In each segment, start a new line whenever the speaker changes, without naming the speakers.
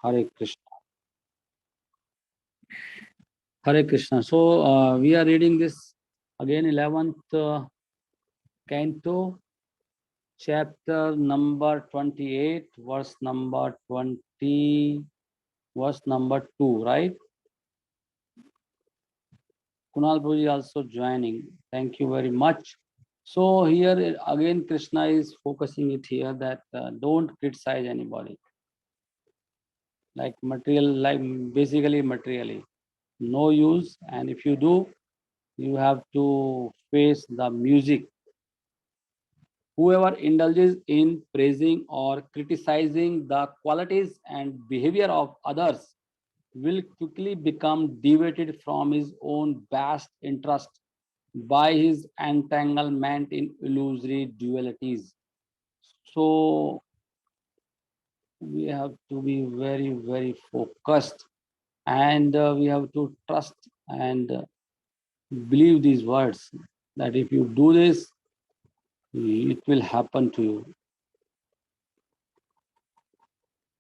Hare Krishna. Hare Krishna. So we are reading this again, 11th canto, chapter number 28, verse number 20, verse number 2, right? Kunal Prabhu also joining. Thank you very much. So here again, Krishna is focusing it here that don't criticize anybody. Like material, like basically materially. No use, and if you do, you have to face the music. Whoever indulges in praising or criticizing the qualities and behavior of others will quickly become deviated from his own vast interest by his entanglement in illusory dualities. So we have to be very, very focused, and we have to trust and believe these words that if you do this, it will happen to you.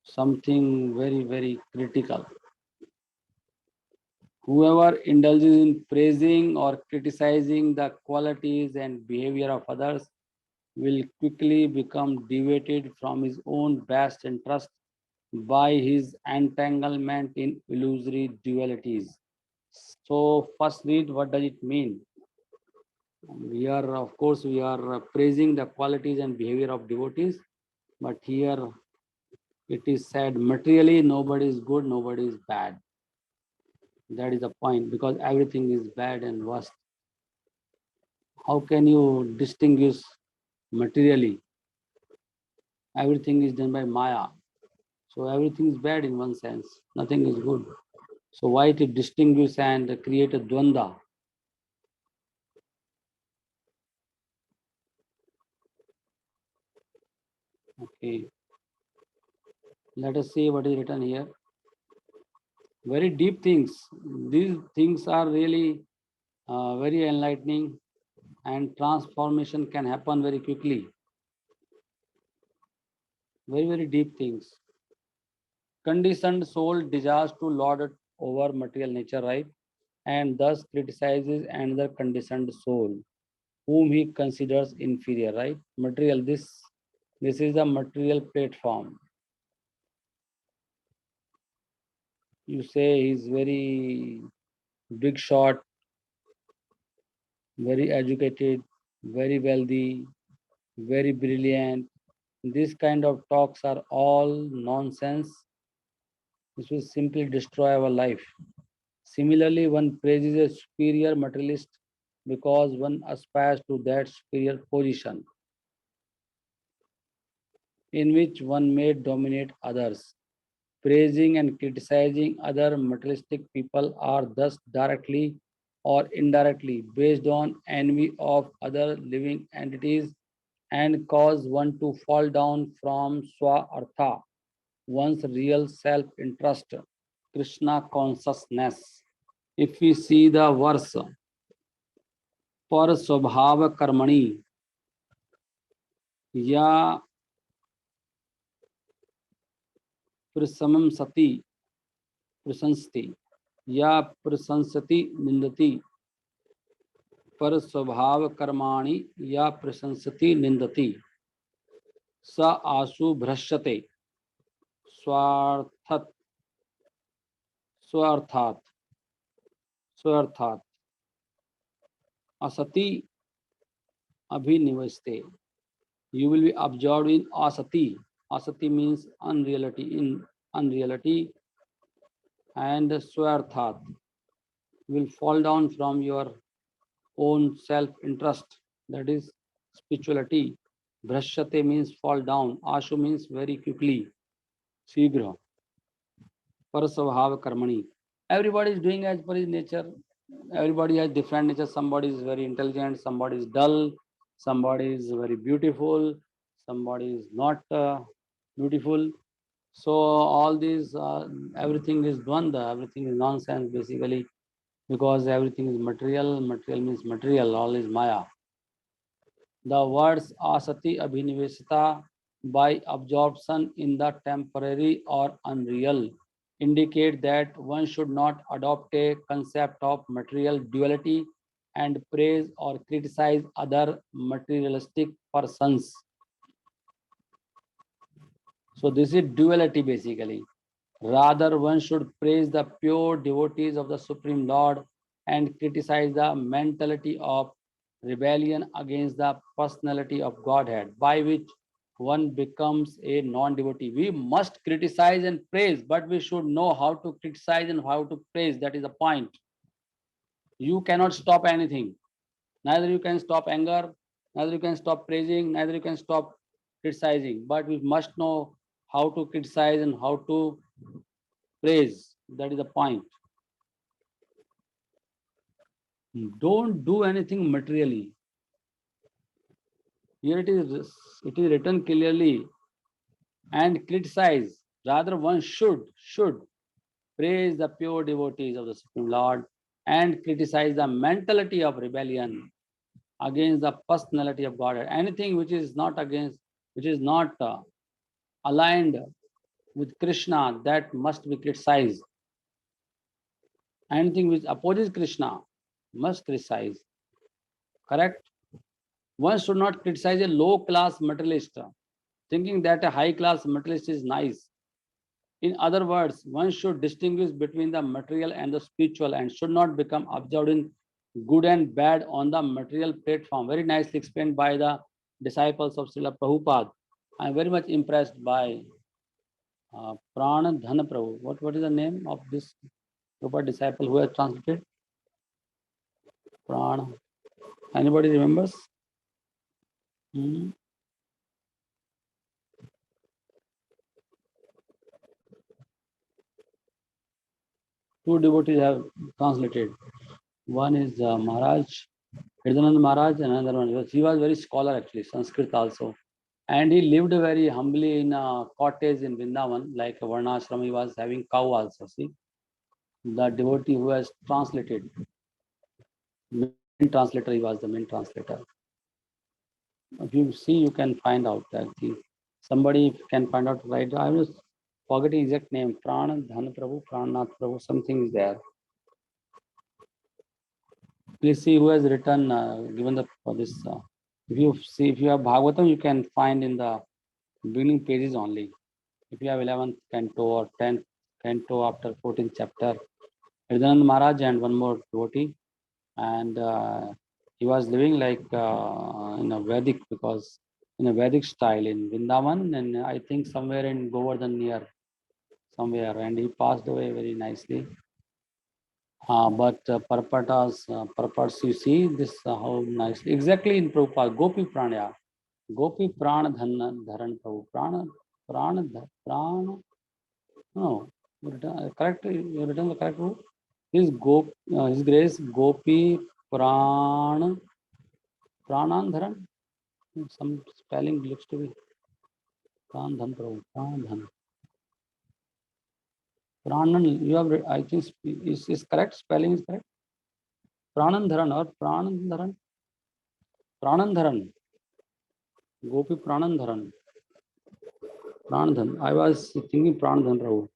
Something very, very critical. Whoever indulges in praising or criticizing the qualities and behavior of others will quickly become deviated from his own best interest by his entanglement in illusory dualities. So, first read, what does it mean? We are, of course, we are praising the qualities and behavior of devotees, but here it is said materially nobody is good, nobody is bad. That is the point, because everything is bad and worst. How can you distinguish materially? Everything is done by Maya. So everything is bad in one sense. Nothing is good. So why to distinguish and create a dvanda? Okay. Let us see what is written here. Very deep things. These things are really very enlightening, and transformation can happen very quickly. Very, very deep things. Conditioned soul desires to lord it over material nature, right? And thus criticizes another conditioned soul, whom he considers inferior, right? Material, this is a material platform. You say he's very big shot, very educated, very wealthy, very brilliant. These kind of talks are all nonsense. This will simply destroy our life. Similarly, one praises a superior materialist because one aspires to that superior position in which one may dominate others. Praising and criticizing other materialistic people are thus directly or indirectly based on envy of other living entities and cause one to fall down from swa-artha, one's real self-interest, Krishna consciousness. If we see the verse, पर स्वभाव कर्मणि या प्रशमं सति प्रशंसति या प्रशंसति निंदति, पर स्वभाव कर्माणि या प्रशंसति निंदति, स आशु भ्रश्यते स्वार्थत स्वार्थात स्वार्थात असति अभिनिवेशते. You will be absorbed in asati. Asati means unreality, in unreality, and swarthat will fall down from your own self-interest, that is spirituality. Bhrashyate means fall down. Ashu means very quickly. Shigra. Parasvabhava karmani. Everybody is doing as per his nature. Everybody has different nature. Somebody is very intelligent, somebody is dull, somebody is very beautiful, somebody is not beautiful. So all these, everything is dvanda, everything is nonsense basically, because everything is material. Material means material, all is Maya. The words asati abhinivesita by absorption in the temporary or unreal, indicate that one should not adopt a concept of material duality and praise or criticize other materialistic persons. So this is duality basically. Rather, one should praise the pure devotees of the Supreme Lord and criticize the mentality of rebellion against the personality of Godhead, by which one becomes a non-devotee. We must criticize and praise, but we should know how to criticize and how to praise. That is the point. You cannot stop anything. Neither you can stop anger, neither you can stop praising, neither you can stop criticizing. But we must know how to criticize and how to praise. That is the point. Don't do anything materially. Here it is written clearly, and criticize. Rather, one should praise the pure devotees of the Supreme Lord and criticize the mentality of rebellion against the personality of God. Anything which is not against, which is not aligned with Krishna, that must be criticized. Anything which opposes Krishna must criticize. Correct? One should not criticize a low class materialist, thinking that a high class materialist is nice. In other words, one should distinguish between the material and the spiritual and should not become absorbed in good and bad on the material platform. Very nicely explained by the disciples of Srila Prabhupada. I am very much impressed by Prana Dhana Prabhu. What is the name of this Prabhupada disciple who has translated? Prana. Anybody remembers? Hmm? Two devotees have translated. One is Maharaj, Hirdanand Maharaj, and another one. He was very scholar actually, Sanskrit also. And he lived very humbly in a cottage in Vrindavan, like a Varnashram. He was having cow also. See, the devotee who has translated, main translator, he was the main translator. If you see, you can find out that somebody can find out right. I was forgetting exact name. Prana Dhan Prabhu, Pranath Prabhu, something is there. Please see who has written, given the for this. If you have Bhagavatam, you can find in the beginning pages only. If you have 11th canto or 10th canto after 14th chapter, Hirdanand Maharaj and one more devotee, and he was living like in a Vedic, because in a Vedic style in Vrindavan, and I think somewhere in Govardhan near somewhere, and he passed away very nicely. Purports, you see this how nicely exactly in Prabhupada Gopi Pranya, Gopi Prana Dharan Prabhu Prana. No, correct. You written the correct word. His Grace Gopi Pranandharan. Some spelling looks to be Prandhan Prabhu. Pranan. You have. I think is correct. Spelling is correct. Pranandharan or Pranandharan. Pranandharan. Gopi Pranandharan. Pranadhan. I was thinking Pranadhan Prabhu.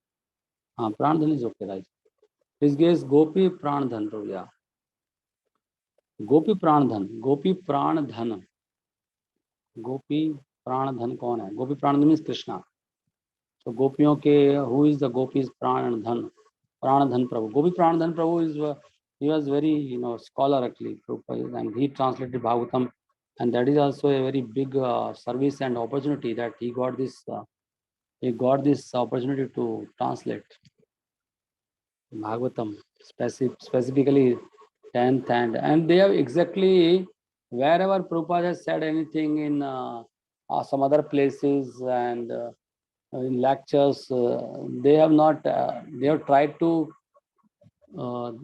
Pranadhan is okay, right? His Grace Gopi Pranadhan Prabhu. Yeah. गोपी प्राणधन, गोपी प्राणधन, गोपी प्राणधन कौन है? गोपी प्राणधन means Krishna. So गोपियों के who is the gopis प्राणधन, प्राणधन Prabhu. Gopi प्राणधन Prabhu is he was very scholar actually, and he translated Bhagavatam, and that is also a very big service and opportunity that he got this opportunity to translate Bhagavatam, specifically 10th, and they have exactly wherever Prabhupada has said anything in some other places and in lectures, they have not, they have tried to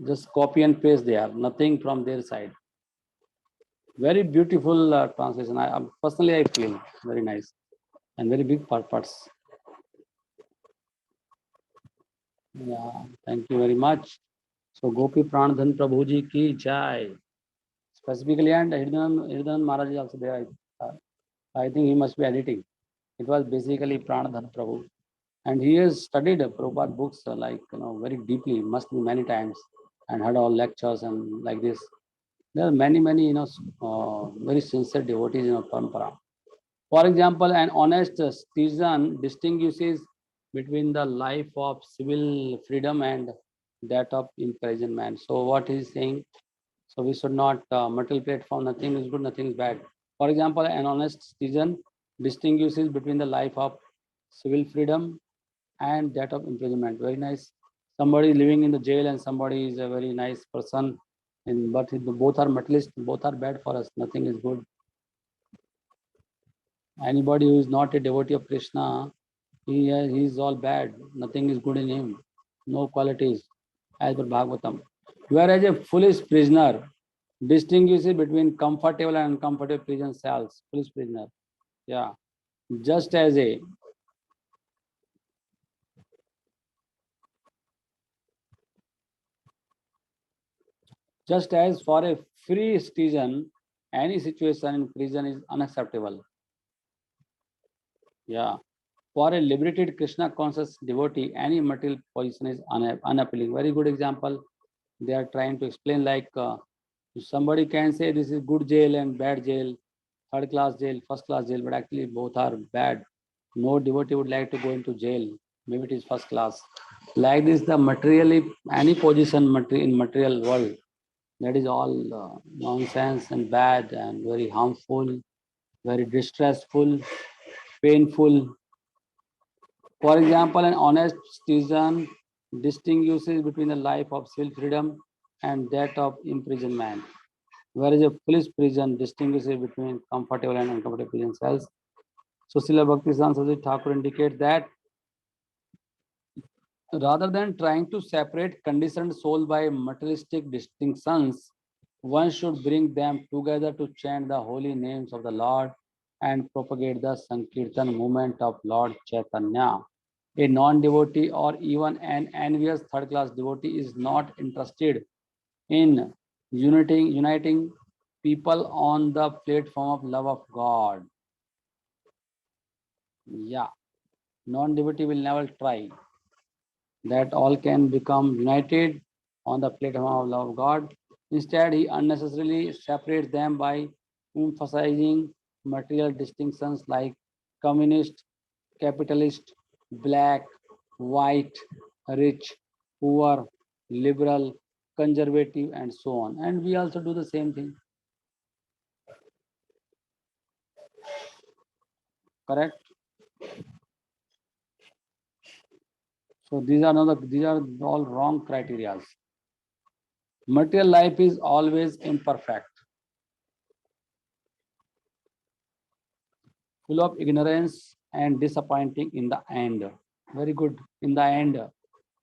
just copy and paste there, nothing from their side. Very beautiful translation. Personally, I feel very nice and very big parts. Yeah, thank you very much. So Gopi Pranadhan Prabhuji ki jai. Specifically, and Hirdan Maharaj is also there. I think he must be editing. It was basically Pranadhan Prabhu. And he has studied Prabhupada books like, very deeply, must be many times, and had all lectures and like this. There are many, many, very sincere devotees in our parampara. For example, an honest citizen distinguishes between the life of civil freedom and that of imprisonment. So, what he is saying? So, we should not material platform. Nothing is good, nothing is bad. For example, an honest citizen distinguishes between the life of civil freedom and that of imprisonment. Very nice. Somebody living in the jail and somebody is a very nice person, but both are materialist. Both are bad for us. Nothing is good. Anybody who is not a devotee of Krishna, he is all bad. Nothing is good in him. No qualities, as per Bhagavatam. Whereas a foolish prisoner distinguishes between comfortable and uncomfortable prison cells. Foolish prisoner. Yeah. Just as a just as for a free citizen, any situation in prison is unacceptable. Yeah. For a liberated Krishna conscious devotee, any material position is unappealing. Very good example. They are trying to explain like somebody can say this is good jail and bad jail, third class jail, first class jail, but actually both are bad. No devotee would like to go into jail. Maybe it is first class. Like this, the materially any position in material world, that is all nonsense and bad and very harmful, very distressful, painful. For example, an honest citizen distinguishes between the life of civil freedom and that of imprisonment, whereas a police prison distinguishes between comfortable and uncomfortable prison cells. So, Srila Bhakti Thakur indicates that rather than trying to separate conditioned soul by materialistic distinctions, one should bring them together to chant the holy names of the Lord and propagate the Sankirtan movement of Lord Chaitanya. A non-devotee or even an envious third-class devotee is not interested in uniting people on the platform of love of God. Yeah, non-devotee will never try that all can become united on the platform of love of God. Instead, he unnecessarily separates them by emphasizing material distinctions like communist, capitalist, black, white, rich, poor, liberal, conservative, and so on. And we also do the same thing, correct? So these are all wrong criteria. Material life is always imperfect, full of ignorance and disappointing in the end. Very good. In the end,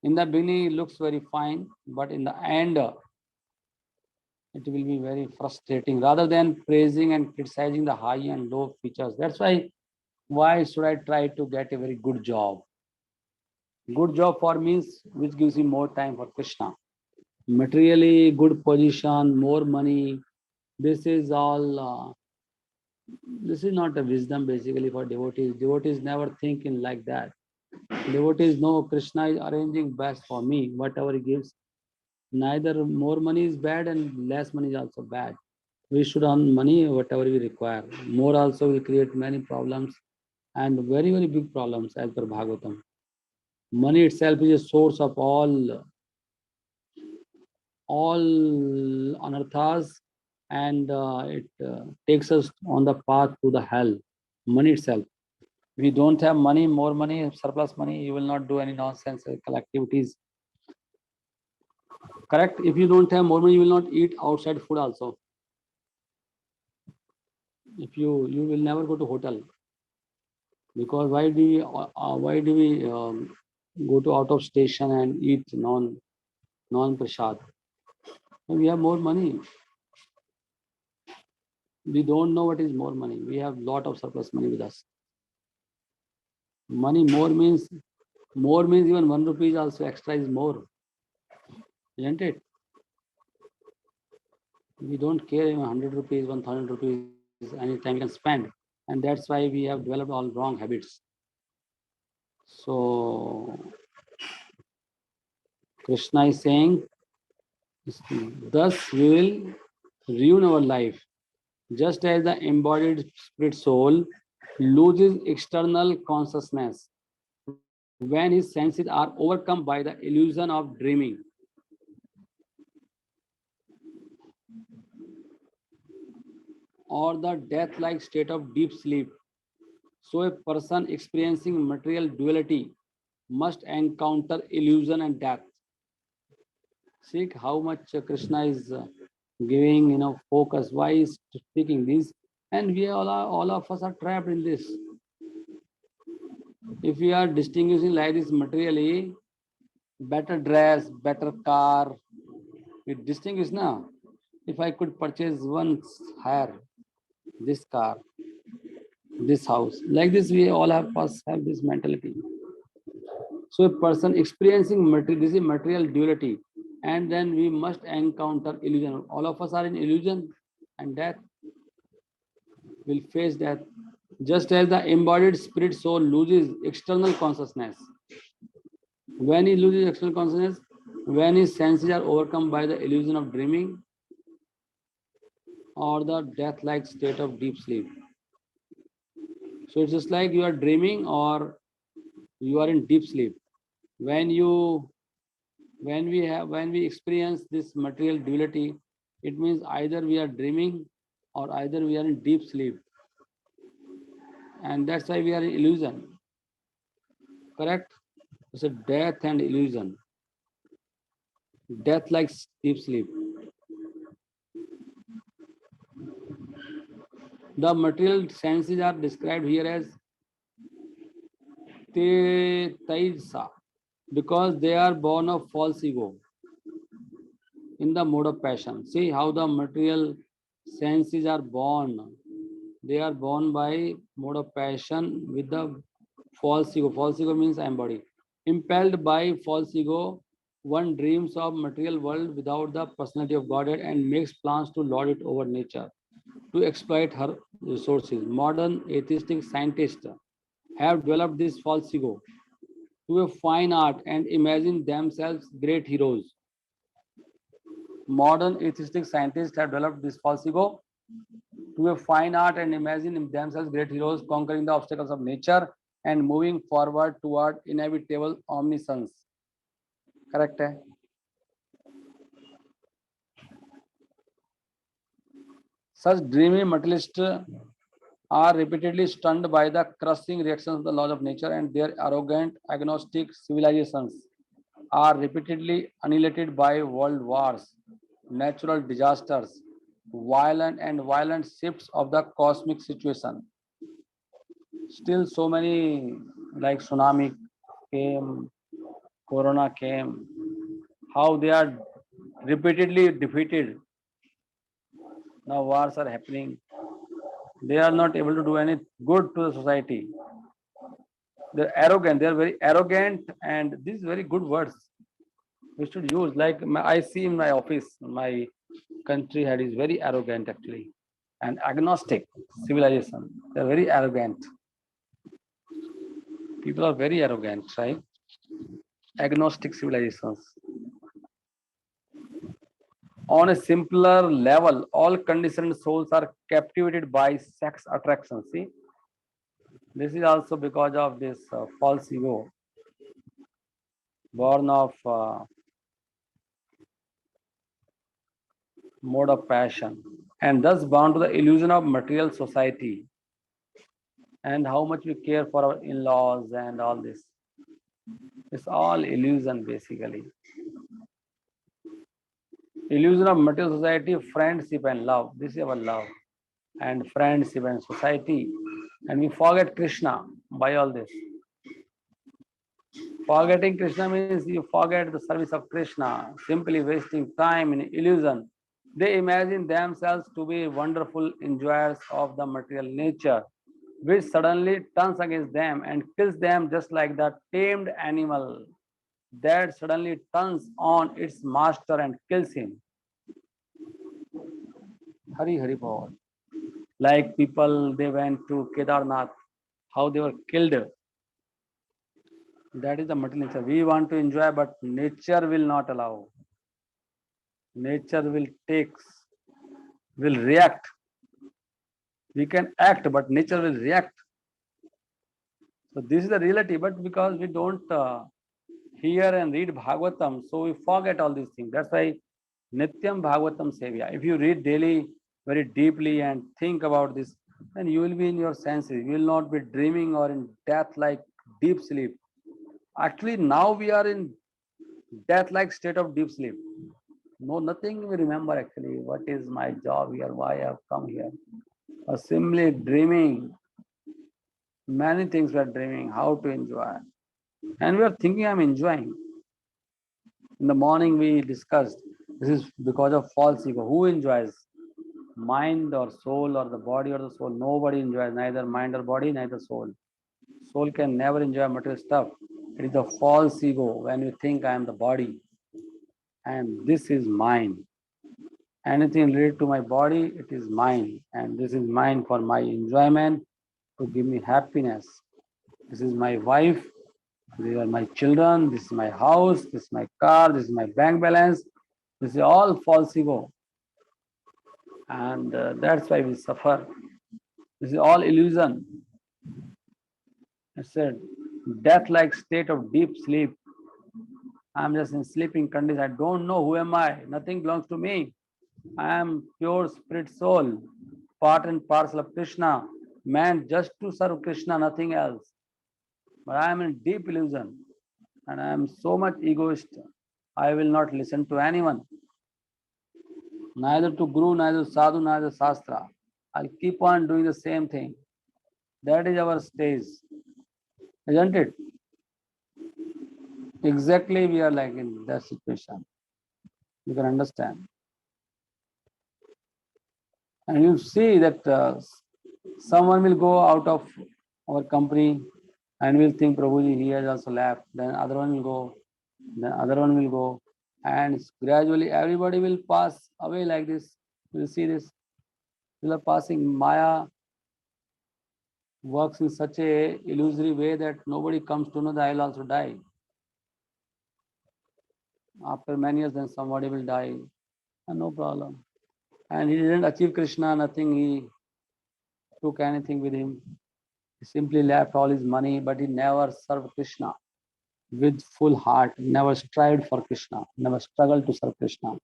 in the beginning, it looks very fine, but in the end, it will be very frustrating. Rather than praising and criticizing the high and low features, that's why should I try to get a very good job? Good job for means which gives you more time for Krishna. Materially good position, more money. This is all. This is not a wisdom basically for devotees. Devotees never think in like that. Devotees know Krishna is arranging best for me, whatever he gives. Neither more money is bad and less money is also bad. We should earn money whatever we require. More also will create many problems and very, very big problems as per Bhagavatam. Money itself is a source of all anarthas and it takes us on the path to the hell. Money itself. If you don't have money, more money, surplus money, you will not do any nonsensical activities. Correct? If you don't have more money, you will not eat outside food also. If you will never go to hotel because why do we go to out of station and eat non prasad? We have more money. We don't know what is more money. We have lot of surplus money with us. Money more means even 1 rupee is also extra is more, isn't it? We don't care even 100 rupees, 1000 rupees, anytime we can spend. and that's why we have developed all wrong habits. So Krishna is saying, thus we will ruin our life, just as the embodied spirit soul loses external consciousness when his senses are overcome by the illusion of dreaming, or the death like state of deep sleep. So, a person experiencing material duality must encounter illusion and death. See how much Krishna is giving, focus. Why is speaking this? And we all of us are trapped in this. If we are distinguishing like this materially, better dress, better car, we distinguish now. If I could purchase one higher, this car, this house, like this, we all have us have this mentality. So a person experiencing material, this is material duality, and then we must encounter illusion. All of us are in illusion, and death will face death. Just as the embodied spirit soul loses external consciousness. When he loses external consciousness, when his senses are overcome by the illusion of dreaming or the death-like state of deep sleep. So it's just like you are dreaming or you are in deep sleep. When you when we experience this material duality, it means either we are dreaming or either we are in deep sleep. And that's why we are in illusion. Correct? It's a death and illusion. Death like deep sleep. The material senses are described here as taisa because they are born of false ego in the mode of passion. See how the material senses are born. They are born by mode of passion with the false ego. False ego means I am body. Impelled by false ego, one dreams of material world without the personality of Godhead and makes plans to lord it over nature, to exploit her resources. Modern atheistic scientists have developed this false ego to a fine art and imagine themselves great heroes. Modern atheistic scientists have developed this false ego to a fine art and imagine themselves great heroes conquering the obstacles of nature and moving forward toward inevitable omniscience. Correct? Hai? Such dreamy materialists are repeatedly stunned by the crushing reactions of the laws of nature, and their arrogant agnostic civilizations are repeatedly annihilated by world wars, natural disasters, violent shifts of the cosmic situation. Still, so many like tsunami came, corona came, how they are repeatedly defeated. Now wars are happening. They are not able to do any good to the society. They're arrogant. They're very arrogant, and these very good words we should use. Like I see in my office, my country head is very arrogant actually, and agnostic civilization. They're very arrogant. People are very arrogant, right? Agnostic civilizations. On a simpler level, all conditioned souls are captivated by sex attraction. See, this is also because of this false ego, born of mode of passion, and thus bound to the illusion of material society and how much we care for our in-laws and all this. It's all illusion basically. Illusion of material society, friendship and love. This is our love and friendship and society. And we forget Krishna by all this. Forgetting Krishna means you forget the service of Krishna, simply wasting time in illusion. They imagine themselves to be wonderful enjoyers of the material nature, which suddenly turns against them and kills them just like the tamed animal that suddenly turns on its master and kills him. Hari Hari Bol. Like people, they went to Kedarnath, how they were killed. That is the material nature. We want to enjoy, but nature will not allow. Nature will takes, will react. We can act, but nature will react. So this is the reality. But because we don't hear and read Bhagavatam, so we forget all these things. That's why Nityam Bhagavatam Sevya. If you read daily very deeply and think about this, then you will be in your senses. You will not be dreaming or in death like deep sleep. Actually, now we are in death like state of deep sleep. No, nothing we remember actually. What is my job here? Why I have come here? Or simply dreaming. Many things we are dreaming, how to enjoy. And we are thinking I'm enjoying. In the morning we discussed this is because of false ego. Who enjoys? Mind or soul or the body or the soul? Nobody enjoys, neither mind or body, neither soul. Soul can never enjoy material stuff. It is the false ego when you think I am the body and this is mine. Anything related to my body, it is mine. And this is mine for my enjoyment, to give me happiness. This is my wife, these are my children, this is my house, this is my car, this is my bank balance. This is all false ego. And that's why we suffer. This is all illusion. I said, death like state of deep sleep. I'm just in sleeping condition. I don't know who am I. Nothing belongs to me. I am pure spirit soul, part and parcel of Krishna, meant just to serve Krishna, nothing else. But I am in deep illusion and I am so much egoist. I will not listen to anyone, neither to Guru, neither Sadhu, neither Shastra. I'll keep on doing the same thing. That is our stage, isn't it? Exactly, we are like in that situation. You can understand. And you see that someone will go out of our company and will think Prabhuji, he has also left. Then other one will go, then other one will go. And gradually everybody will pass away like this. You will see this. People are passing. Maya works in such a illusory way that nobody comes to know that I will also die. After many years, then somebody will die. And no problem. And he didn't achieve Krishna, nothing. He took anything with him. He simply left all his money, but he never served Krishna with full heart, never strived for Krishna, never struggled to serve Krishna.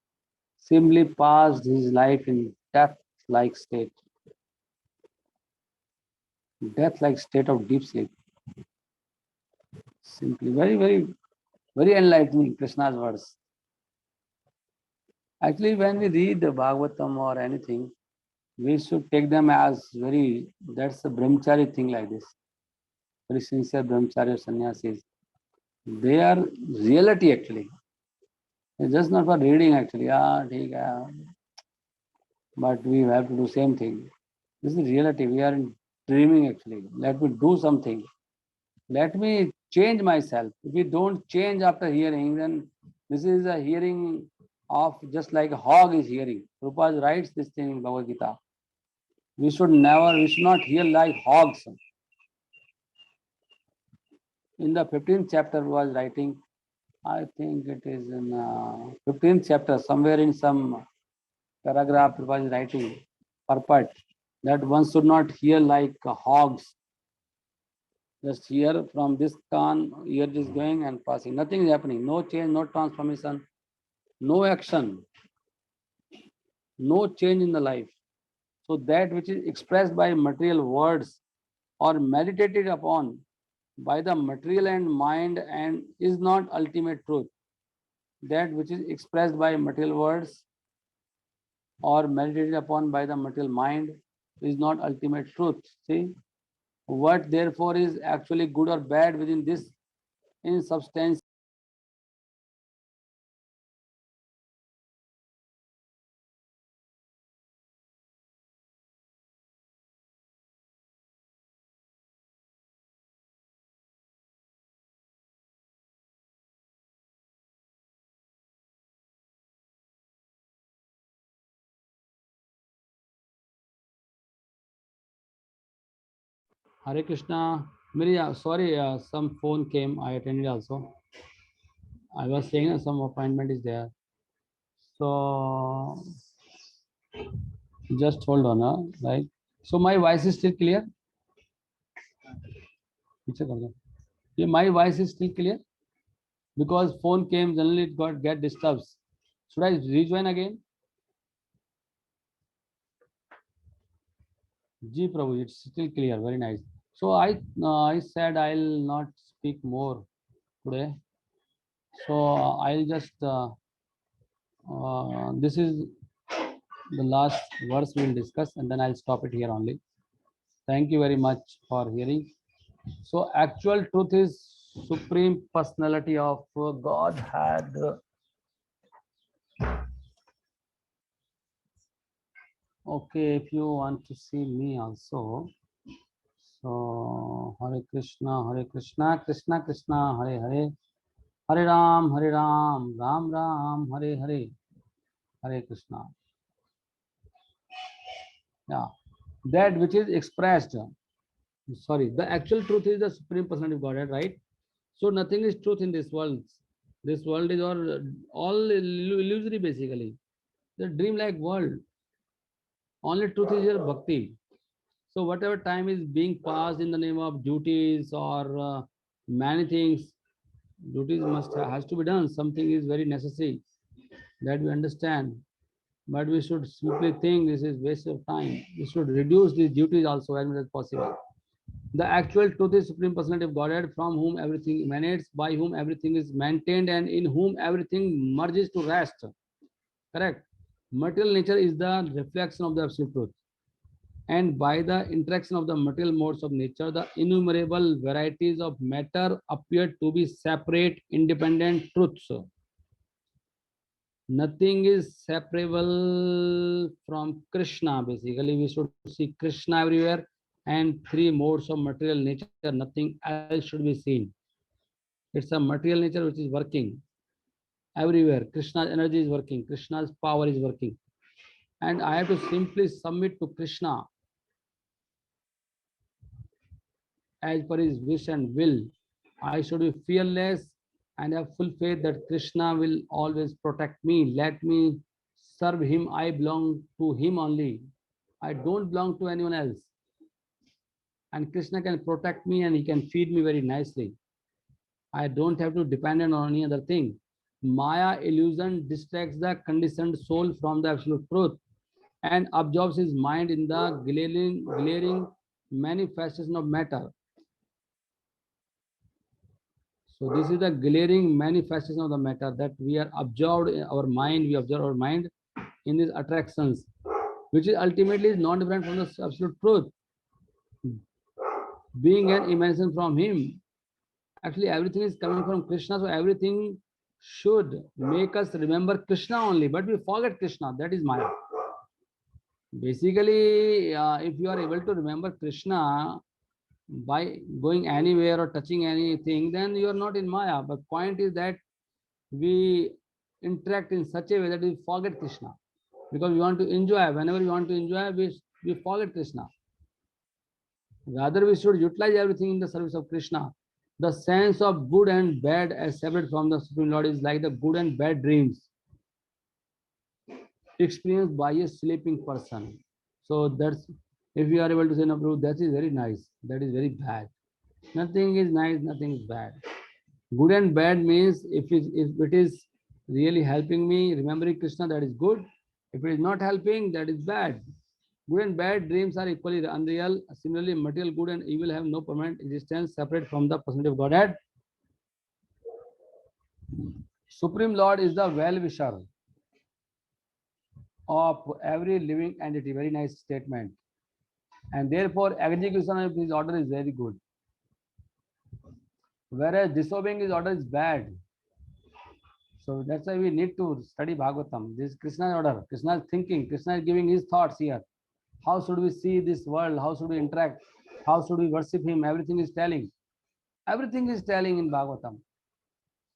Simply passed his life in death-like state, death-like state of deep sleep. Simply very, very, very enlightening, Krishna's words. Actually, when we read the Bhagavatam or anything, we should take them as very, that's a brahmachari thing like this. Very sincere brahmachari or sannyasis. They are reality actually. It's just not for reading actually. But we have to do same thing. This is reality. We are dreaming actually. Let me do something. Let me change myself. If we don't change after hearing, then this is a hearing of just like a hog is hearing. Prabhupada writes this thing in Bhagavad Gita. We should not hear like hogs. In the 15th chapter was writing, I think it is in 15th chapter, somewhere in some paragraph was writing, purport, that one should not hear like hogs. Just hear from this kan, ear is going and passing. Nothing is happening. No change, no transformation, no action, no change in the life. So that which is expressed by material words or meditated upon by the material and mind and is not ultimate truth. That which is expressed by material words or meditated upon by the material mind is not ultimate truth. See, what therefore is actually good or bad within this in substance Hare Krishna. Mary, sorry, some phone came. I attended also. I was saying some appointment is there. So just hold on, right? So my voice is still clear. Yeah, my voice is still clear because phone came. Suddenly it got get disturbed. Should I rejoin again? Ji Prabhu, it's still clear. Very nice. So I said I'll not speak more today. So I'll just this is the last verse we'll discuss, and then I'll stop it here only. Thank you very much for hearing. So actual truth is supreme personality of God had. Okay, if you want to see me also. So Hare Krishna, Krishna Krishna, Hare Hare, Hare Ram, Ram Ram, Hare Hare, Hare Krishna. Yeah, that which is expressed. Sorry, the actual truth is the supreme personality of Godhead, right? So nothing is truth in this world. This world is all illusory basically. The dream-like world. Only truth is your bhakti. So whatever time is being passed in the name of duties or many things, duties must has to be done. Something is very necessary that we understand. But we should simply think this is waste of time. We should reduce these duties also as much as possible. The actual truth is Supreme Personality of Godhead, from whom everything emanates, by whom everything is maintained, and in whom everything merges to rest. Correct? Material nature is the reflection of the absolute truth. And by the interaction of the material modes of nature, the innumerable varieties of matter appear to be separate, independent truths. Nothing is separable from Krishna. Basically, we should see Krishna everywhere, and three modes of material nature. Nothing else should be seen. It's a material nature which is working everywhere. Krishna's energy is working. Krishna's power is working, and I have to simply submit to Krishna as per his wish and will. I should be fearless and have full faith that Krishna will always protect me. Let me serve him. I belong to him only. I don't belong to anyone else. And Krishna can protect me and he can feed me very nicely. I don't have to depend on any other thing. Maya illusion distracts the conditioned soul from the absolute truth and absorbs his mind in the glaring manifestation of matter. So this is the glaring manifestation of the matter that we are absorbed in our mind, we observe our mind in these attractions, which is ultimately is not different from the absolute truth, being an emanation from him. Actually, everything is coming from Krishna, so everything should make us remember Krishna only, but we forget Krishna. That is Maya. Basically, if you are able to remember Krishna by going anywhere or touching anything, then you are not in Maya. But point is that we interact in such a way that we forget Krishna because we want to enjoy. Whenever we want to enjoy, we forget Krishna. Rather, we should utilize everything in the service of Krishna. The sense of good and bad as separate from the Supreme Lord is like the good and bad dreams experienced by a sleeping person. So that's if you are able to say no, Prabhu, that is very nice. That is very bad. Nothing is nice, nothing is bad. Good and bad means if it is really helping me remembering Krishna, that is good. If it is not helping, that is bad. Good and bad dreams are equally unreal. Similarly, material good and evil have no permanent existence separate from the personality of Godhead. Supreme Lord is the well-wisher of every living entity. Very nice statement. And therefore, execution of his order is very good. Whereas disobeying his order is bad. So that's why we need to study Bhagavatam. This is Krishna's order. Krishna is thinking. Krishna is giving his thoughts here. How should we see this world? How should we interact? How should we worship him? Everything is telling. Everything is telling in Bhagavatam.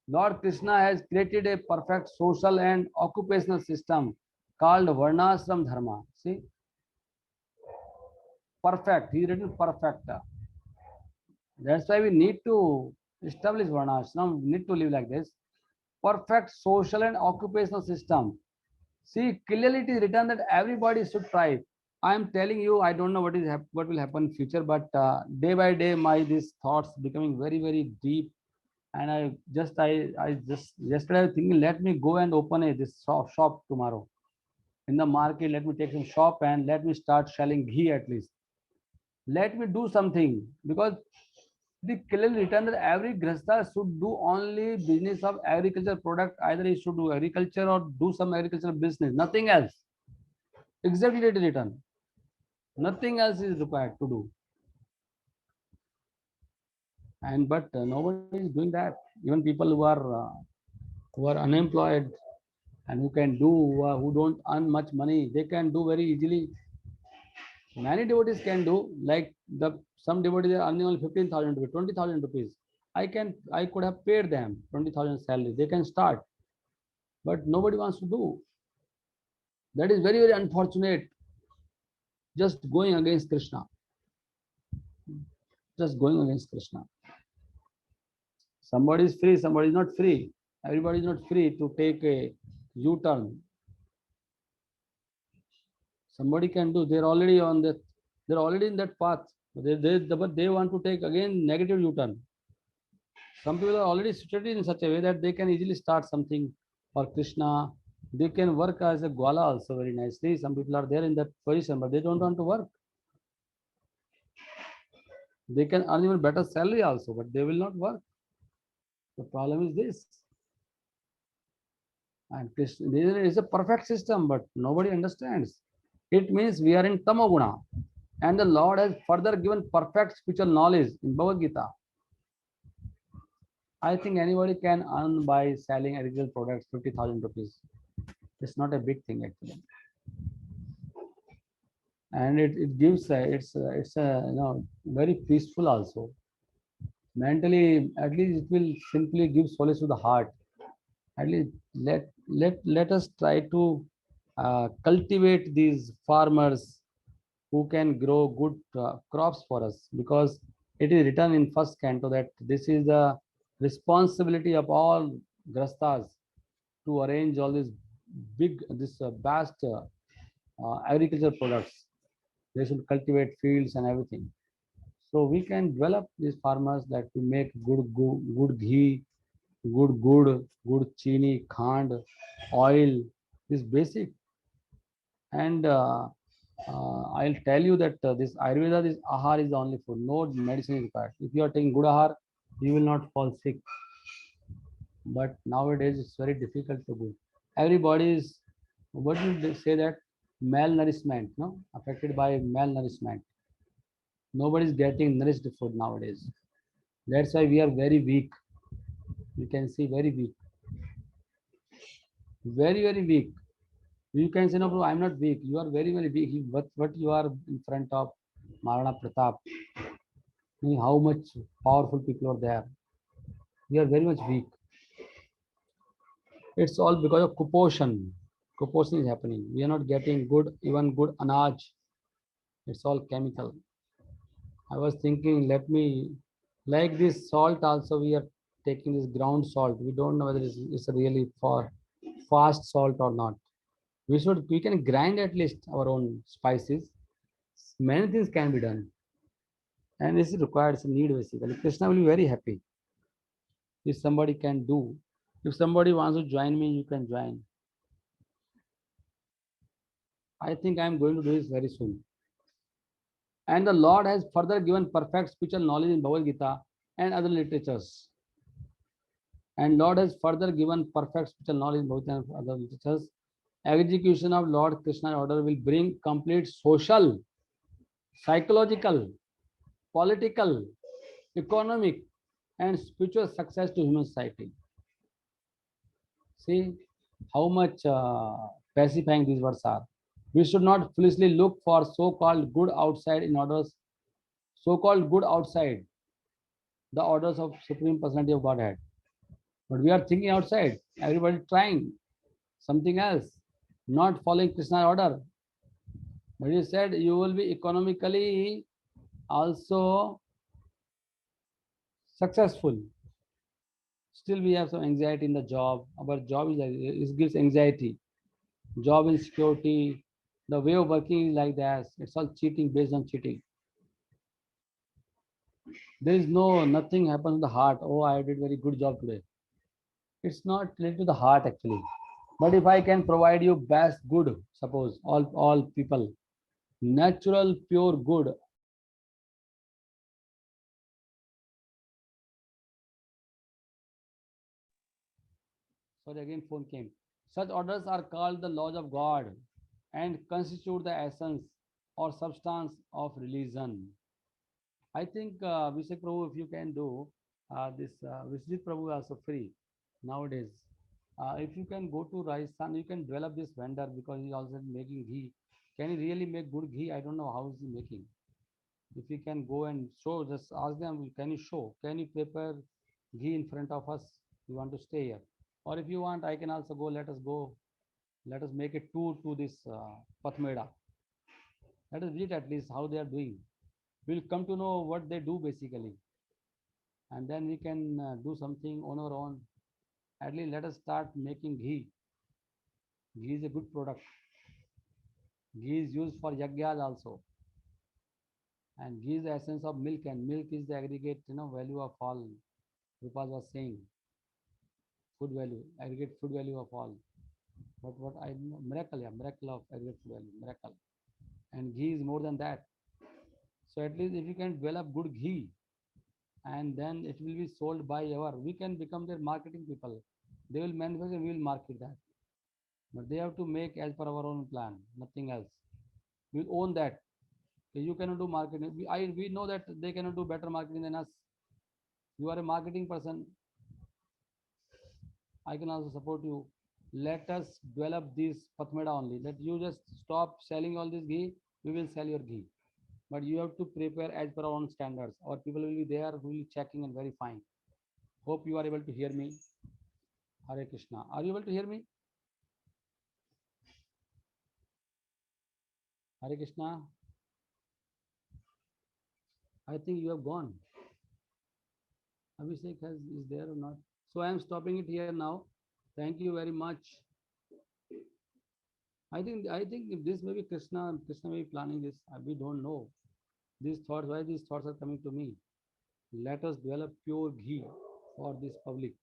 Lord Krishna has created a perfect social and occupational system called Varnashram Dharma. See? Perfect. He written perfect. That's why we need to establish Varnashram. We need to live like this. Perfect social and occupational system. See, clearly it is written that everybody should thrive. I am telling you, I don't know what will happen in future, but day by day, my these thoughts becoming very deep. And I just yesterday I was thinking, let me go and open this shop tomorrow in the market. Let me take some shop and let me start selling ghee at least. Let me do something because the clearly written that every grasta should do only business of agriculture product. Either he should do agriculture or do some agricultural business. Nothing else. Exactly it is written. Nothing else is required to do. And but nobody is doing that. Even people who are unemployed and who can do who don't earn much money, they can do very easily. Many devotees can do like the some devotees are earning only 15,000 rupees, 20,000 rupees. I could have paid them 20,000 salary. They can start, but nobody wants to do. That is very unfortunate. Just going against Krishna. Just going against Krishna. Somebody is free, somebody is not free. Everybody is not free to take a U-turn. Somebody can do. They're already on that. They're already in that path. But they want to take again negative U-turn. Some people are already situated in such a way that they can easily start something for Krishna. They can work as a gwala also very nicely. Some people are there in that position, but they don't want to work. They can earn even better salary also, but they will not work. The problem is this. And Krishna, there is a perfect system, but nobody understands. It means we are in Tamoguna. And the Lord has further given perfect spiritual knowledge in Bhagavad Gita. I think anybody can earn by selling agricultural products 50,000 rupees. It's not a big thing actually. And it gives it's very peaceful also. Mentally, at least it will simply give solace to the heart. At least let us try to cultivate these farmers who can grow good crops for us, because it is written in first canto that this is the responsibility of all grastas to arrange all these this vast agricultural products. They should cultivate fields and everything. So we can develop these farmers that we make good ghee, good chini, khand, oil, is basic. And I'll tell you that this Ayurveda, this ahar is the only food. No medicine is required. If you are taking good ahar, you will not fall sick. But nowadays it's very difficult to do. Everybody is, what do they say that malnourishment, no, affected by malnourishment. Nobody is getting nourished food nowadays. That's why we are very weak. You can see very weak, very weak. You can say no, bro. I'm not weak. You are very weak. What you are in front of Maharana Pratap. How much powerful people are there. We are very much weak. It's all because of kuposhan. Kuposhan is happening. We are not getting even good anaj. It's all chemical. I was thinking, let me, like this salt also, we are taking this ground salt. We don't know whether it's really for fast salt or not. We can grind at least our own spices. Many things can be done. And this is required, it's a need basically. Krishna will be very happy if somebody can do. If somebody wants to join me, you can join. I think I am going to do this very soon. And the Lord has further given perfect spiritual knowledge in Bhagavad Gita and other literatures. And Lord has further given perfect spiritual knowledge in Bhagavad Gita and other literatures. Execution of Lord Krishna's order will bring complete social, psychological, political, economic, and spiritual success to human society. See how much pacifying these words are. We should not foolishly look for so-called good outside in orders, so-called good outside the orders of Supreme Personality of Godhead. But we are thinking outside. Everybody trying something else, not following Krishna's order. But he said you will be economically also successful. Still, we have some anxiety in the job. Our job is it gives anxiety. Job insecurity. The way of working is like that. It's all cheating based on cheating. There is no nothing happens in the heart. Oh, I did very good job today. It's not related to the heart actually. But if I can provide you best good, suppose all people, natural pure good. Sorry, again phone came. Such orders are called the laws of God and constitute the essence or substance of religion. I think Vishek Prabhu, if you can do this, Vishjit Prabhu is also free nowadays. If you can go to Rajasthan, you can develop this vendor because he also making ghee. Can he really make good ghee? I don't know how is he making. If he can go and show, just ask them, can you show? Can you prepare ghee in front of us? You want to stay here? Or if you want, I can also go. Let us go. Let us make a tour to this Pathmeda. Let us visit at least how they are doing. We'll come to know what they do basically, and then we can do something on our own. At least let us start making ghee. Ghee is a good product. Ghee is used for yagyas also, and ghee is the essence of milk, and milk is the aggregate value of all. Rupas was saying food value, aggregate food value of all. But what I know, miracle, yeah, miracle of aggregate food value, miracle. And ghee is more than that. So at least if you can develop good ghee, and then it will be sold by our, we can become their marketing people. They will manufacture, we will market that. But they have to make as per our own plan, nothing else. We'll own that. You cannot do marketing. We know that they cannot do better marketing than us. You are a marketing person. I can also support you. Let us develop this Pathmeda only. That you just stop selling all this ghee. We will sell your ghee. But you have to prepare as per our own standards. Our people will be there who will be checking and verifying. Hope you are able to hear me. Hare Krishna. Are you able to hear me? Hare Krishna. I think you have gone. Abhishek is there or not? So I am stopping it here now. Thank you very much. I think if this may be Krishna may be planning this. We don't know. These thoughts, why these thoughts are coming to me? Let us develop pure ghee for this public.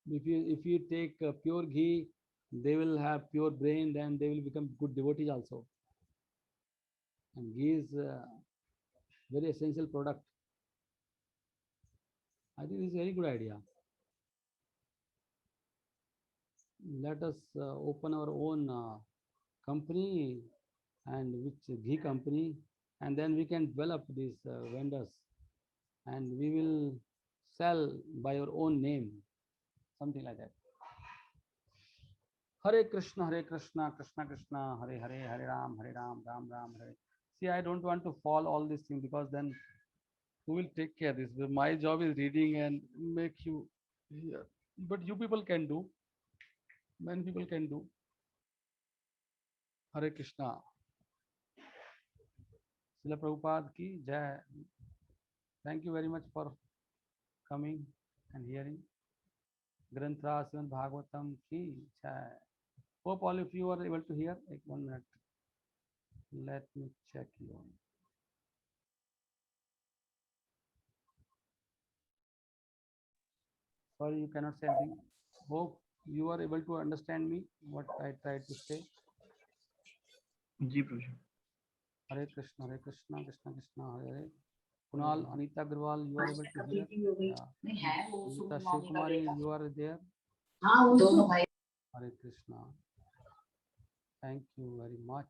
If you take pure ghee, they will have pure brain. Then they will become good devotees also. And ghee is very essential product. I think this is a very good idea. Let us open our own company, and which ghee company, and then we can develop these vendors, and we will sell by our own name, something like that. Hare Krishna, Hare Krishna, Krishna Krishna, Hare Hare, Hare Ram, Ram Ram, Hare. See, I don't want to follow all these things because then who will take care of this? My job is reading and make you hear, but you people can do. Many people can do. Hare Krishna. Srila Prabhupada ki jai. Thank you very much for coming and hearing. Granthra Srimad Bhagavatam ki jai. Hope all of you are able to hear. 1 minute. Let me check you. Sorry, you cannot say anything. Hope you are able to understand me, what I tried to say.
Ji Prabhu
Hare Krishna, Hare Krishna, Krishna Krishna, Hare Hare. Kunal, Anita Agrawal, you are able to hear. Anita Shivkumari, you are there. Hare Krishna. Thank you very much.